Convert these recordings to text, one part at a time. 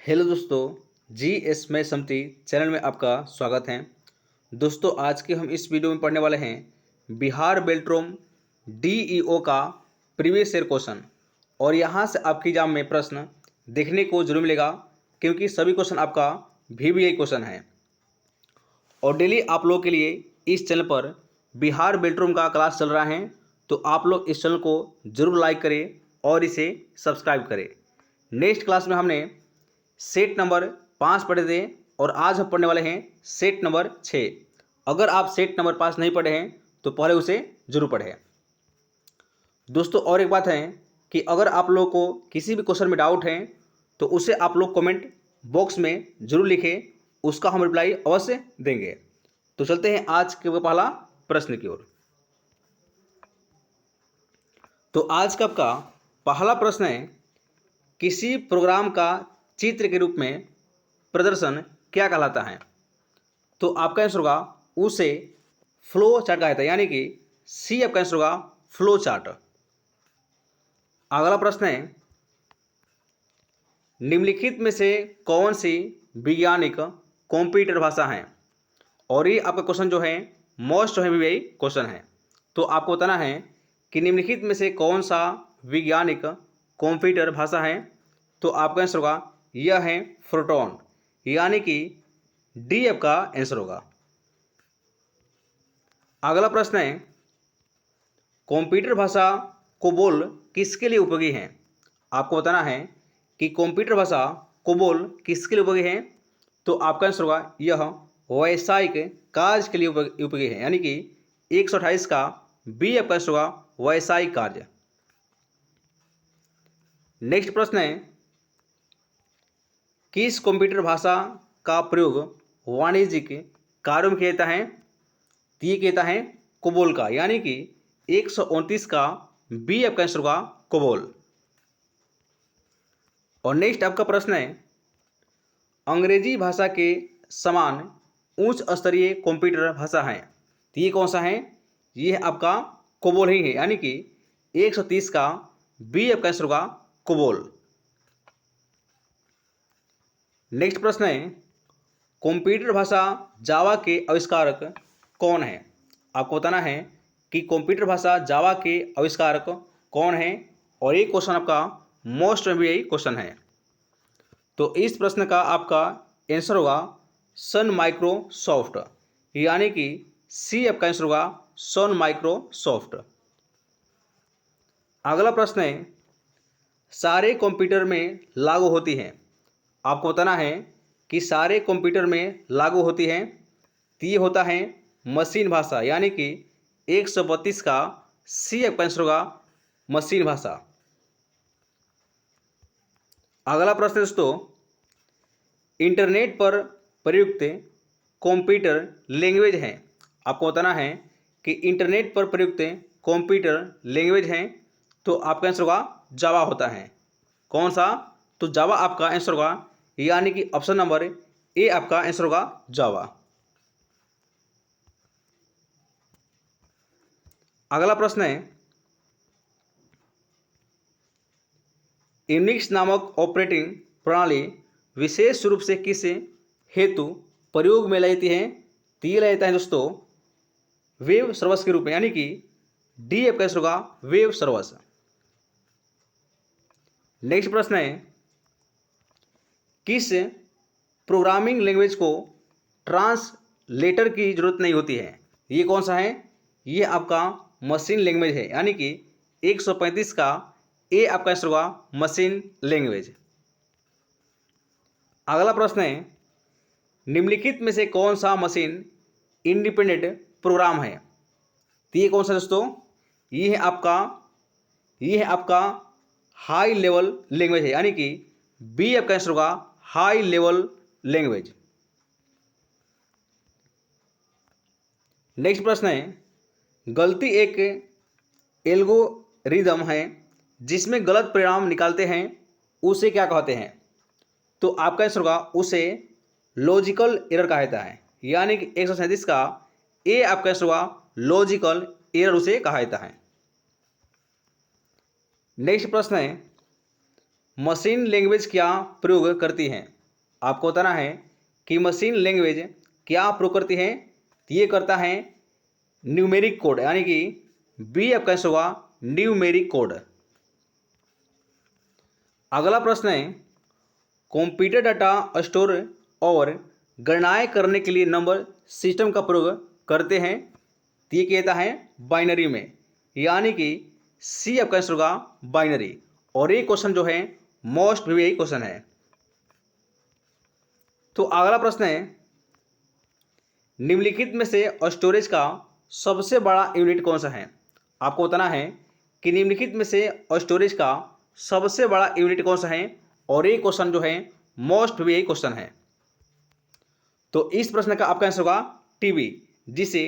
Hello दोस्तों, G S मैं समती channel में आपका स्वागत है। दोस्तों, आज के हम इस वीडियो में पढ़ने वाले हैं बिहार बेल्ट्रोम डीईओ का प्रीवियस ईयर क्वेश्चन। और यहाँ से आपके एग्जाम में प्रश्न देखने को जरूर मिलेगा, क्योंकि सभी क्वेश्चन आपका VVI क्वेश्चन है। और डेली आप लोगों के लिए इस चैनल पर बिहार बेल्ट्रोम का क्लास चल रहा है, तो आप लोग इस चैनल को जरूर लाइक करें और इसे सब्सक्राइब करें। नेक्स्ट क्लास में हमने सेट नंबर 5 पढ़े थे और आज हम पढ़ने वाले हैं सेट नंबर 6। अगर आप सेट नंबर 5 नहीं पढ़े हैं तो पहले उसे जरूर पढ़ें। दोस्तों, और एक बात है कि अगर आप लोगों को किसी भी क्वेश्चन में डाउट है तो उसे आप लोग कमेंट बॉक्स में जरूर लिखें, उसका हम रिप्लाई अवश्य देंगे। तो चलते हैं आज के पहला प्रश्न की ओर। तो आज का आपका पहला प्रश्न है, किसी प्रोग्राम का चित्र के रूप में प्रदर्शन क्या कहलाता है? तो आपका आंसर होगा उसे फ्लो चार्ट कहा जाता है, यानी कि सी आपका आंसर होगा फ्लो चार्ट। अगला प्रश्न है, निम्नलिखित में से कौन सी वैज्ञानिक कंप्यूटर भाषा है? और ये आपका क्वेश्चन जो है मोस्ट हेवी क्वेश्चन है। तो आपको बताना है कि निम्नलिखित में से कौन सा वैज्ञानिक कंप्यूटर भाषा है। तो आपका आंसर होगा यह है फोर्ट्रॉन, यानी कि डी आपका आंसर होगा। अगला प्रश्न है, कंप्यूटर भाषा कोबोल किसके लिए उपयोगी है? आपको बताना है कि कंप्यूटर भाषा कोबोल किसके लिए उपयोगी है। तो आपका आंसर होगा यह व्यावसायिक कार्य के लिए उपयोगी है, यानी कि 128 का बी आपका आंसर होगा व्यावसायिक कार्य। नेक्स्ट प्रश्न है, किस कंप्यूटर भाषा का प्रयोग वाणिज्यिक कार्यों में किया जाता है? तो ये कहता है कोबोल का, यानी कि 129 का बी आपका आंसर होगा कोबोल। और नेक्स्ट आपका प्रश्न है, अंग्रेजी भाषा के समान उच्च स्तरीय कंप्यूटर भाषा है, तो ये कौन सा है? ये आपका कोबोल ही है, यानी कि 130 का बी आपका आंसर होगा कोबोल। नेक्स्ट प्रश्न है, कंप्यूटर भाषा जावा के आविष्कारक कौन है? आपको बताना है कि कंप्यूटर भाषा जावा के आविष्कारक कौन है। और ये क्वेश्चन आपका मोस्ट यही क्वेश्चन है। तो इस प्रश्न का आपका आंसर होगा सन माइक्रोसॉफ्ट, यानी कि सी आपका आंसर होगा सन माइक्रोसॉफ्ट। अगला प्रश्न है, सारे कंप्यूटर में लागू होती है। आपको बताना है कि सारे कंप्यूटर में लागू होती है। तो ये होता है मशीन भाषा, यानी कि 132 का सी आपका आंसर होगा मशीन भाषा। अगला प्रश्न दोस्तों, इंटरनेट पर प्रयुक्त कंप्यूटर लैंग्वेज है। आपको बताना है कि इंटरनेट पर प्रयुक्त कंप्यूटर लैंग्वेज है। तो आपका आंसर होगा जावा होता है। कौन सा? तो जावा आपका आंसर होगा, यानी कि ऑप्शन नंबर ए आपका आंसर होगा जावा। अगला प्रश्न है, यूनिक्स नामक ऑपरेटिंग प्रणाली विशेष रूप से किस हेतु प्रयोग में लाई जाती है? तो ये लाया जाता है दोस्तों वेब सर्वर्स के रूप में, यानी कि डी आपका आंसर होगा वेब सर्वर्स। नेक्स्ट प्रश्न है, किस प्रोग्रामिंग लैंग्वेज को ट्रांसलेटर की जरूरत नहीं होती है? ये कौन सा है? ये आपका मशीन लैंग्वेज है, यानी कि 135 का ए आपका आंसर होगा मशीन लैंग्वेज। अगला प्रश्न है, निम्नलिखित में से कौन सा मशीन इंडिपेंडेंट प्रोग्राम है? तो ये कौन सा दोस्तों? ये है आपका हाई लेवल लैंग्वेज है, यानी कि बी आपका आंसर होगा हाई लेवल लैंग्वेज। नेक्स्ट प्रश्न है, गलती एक एल्गोरिदम है जिसमें गलत परिणाम निकालते हैं, उसे क्या कहते हैं? तो आपका आंसर होगा उसे लॉजिकल एरर कहा जाता है, यानी कि 137 का ए आपका आंसर होगा लॉजिकल एरर उसे कहा जाता है। नेक्स्ट प्रश्न है, मशीन लैंग्वेज क्या प्रयोग करती हैं? आपको बताना है कि मशीन लैंग्वेज क्या प्रूव करती है। तो ये करता है न्यूमेरिक कोड, यानी कि बी आपका आंसर होगा न्यूमेरिक कोड। अगला प्रश्न है कंप्यूटर डाटा स्टोर और गणनाएं करने के लिए नंबर सिस्टम का प्रयोग करते हैं। तो ये कहता है बाइनरी में, यानी कि सी आपका आंसर होगा बाइनरी। और ये क्वेश्चन जो है मोस्ट भी यही क्वेश्चन है। तो अगला प्रश्न है निम्नलिखित में से स्टोरेज का सबसे बड़ा यूनिट कौन सा है। आपको बताना है कि निम्नलिखित में से स्टोरेज का सबसे बड़ा यूनिट कौन सा है। और ये क्वेश्चन जो है मोस्ट भी यही क्वेश्चन है। तो इस प्रश्न का आपका आंसर होगा टीबी, जिसे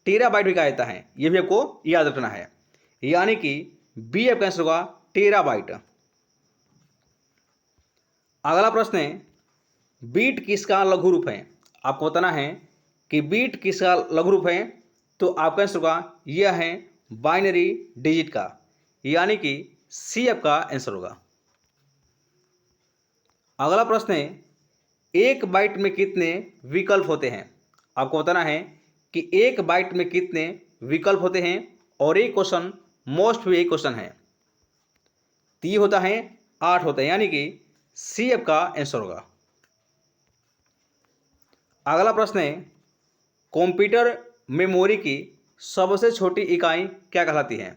टेराबाइट भी कहा जाता है। यह भी आपको याद रखना है, यानी कि बी आपका आंसर होगा टेराबाइट। अगला प्रश्न है बीट किसका लघु रूप है। आपको बताना है कि बीट किसका लघु रूप है। तो आपका आंसर होगा यह है बाइनरी डिजिट का, यानी कि सी आपका आंसर होगा। अगला प्रश्न है एक बाइट में कितने विकल्प होते हैं। आपको बताना है कि एक बाइट में कितने विकल्प होते हैं। और एक क्वेश्चन मोस्ट भी एक क्वेश्चन है। तो ये होता है 8 होता है, यानी कि सी आपका आंसर होगा। अगला प्रश्न है कंप्यूटर मेमोरी की सबसे छोटी इकाई क्या कहलाती है।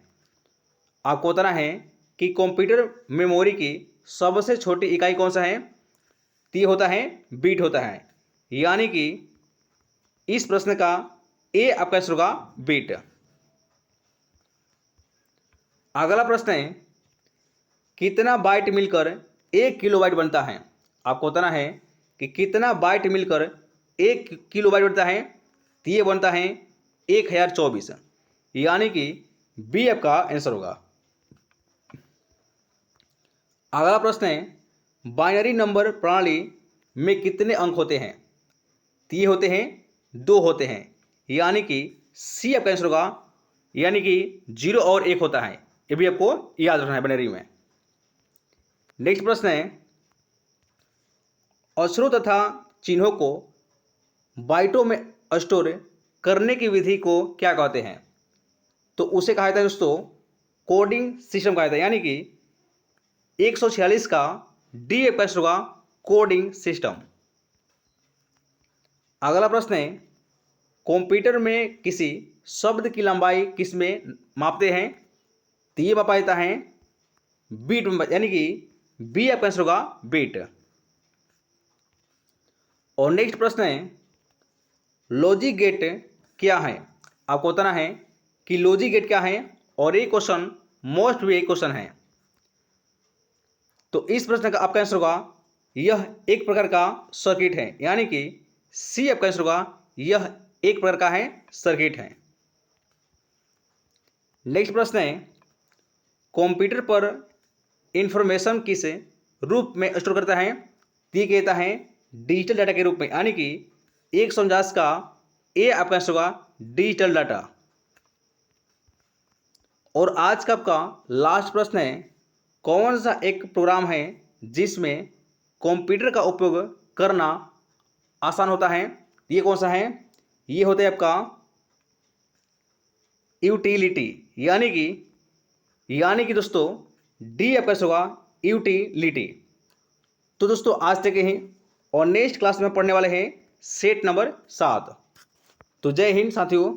आपको बताना है कि कंप्यूटर मेमोरी की सबसे छोटी इकाई कौन सा है। तो ये होता है बीट होता है, यानी कि इस प्रश्न का ए आपका आंसर होगा बीट। अगला प्रश्न है कितना बाइट मिलकर 1 किलोबाइट बनता है। आपको बताना है कि कितना बाइट मिलकर 1 किलोबाइट बनता है। तो ये बनता है 1024, यानी कि बी आपका आंसर होगा। अगला प्रश्न है बाइनरी नंबर प्रणाली में कितने अंक होते हैं। तो ये होते हैं 2 होते हैं, यानी कि सी आपका आंसर होगा, यानी कि 0 और 1 होता है। ये भी आपको याद रखना है बाइनरी में। नेक्स्ट प्रश्न है अक्षरों तथा चिन्हों को बाइटों में स्टोर करने की विधि को क्या कहते हैं। तो उसे कहा जाता है दोस्तों कोडिंग सिस्टम कहा जाता है, यानी कि 146 का डी आपका आंसर होगा कोडिंग सिस्टम। अगला प्रश्न है कंप्यूटर में किसी शब्द की लंबाई किस में मापते हैं। तो ये मापा जाता है बीट में, यानी कि बी आपका आंसर होगा बीट। और नेक्स्ट प्रश्न है लॉजिक गेट क्या है। आपको बताना है कि लॉजिक गेट क्या है। और ये क्वेश्चन मोस्ट भी एक क्वेश्चन है। तो इस प्रश्न का आपका आंसर होगा यह एक प्रकार का सर्किट है, यानी कि सी आपका आंसर होगा यह एक प्रकार का है सर्किट है। नेक्स्ट प्रश्न है कंप्यूटर पर इंफॉर्मेशन किस रूप में स्टोर करता है। ये कहता है डिजिटल डाटा के रूप में, यानी कि 149 का ए आपका आंसर होगा डिजिटल डाटा। और आज का आपका लास्ट प्रश्न है कौन सा एक प्रोग्राम है जिसमें कंप्यूटर का उपयोग करना आसान होता है। ये कौन सा है। ये होता है आपका यूटिलिटी, यानी कि दोस्तों डी आपका होगा यूटिलिटी। तो दोस्तों आज तक ही, और नेक्स्ट क्लास में पढ़ने वाले हैं सेट नंबर 7। तो जय हिंद साथियों।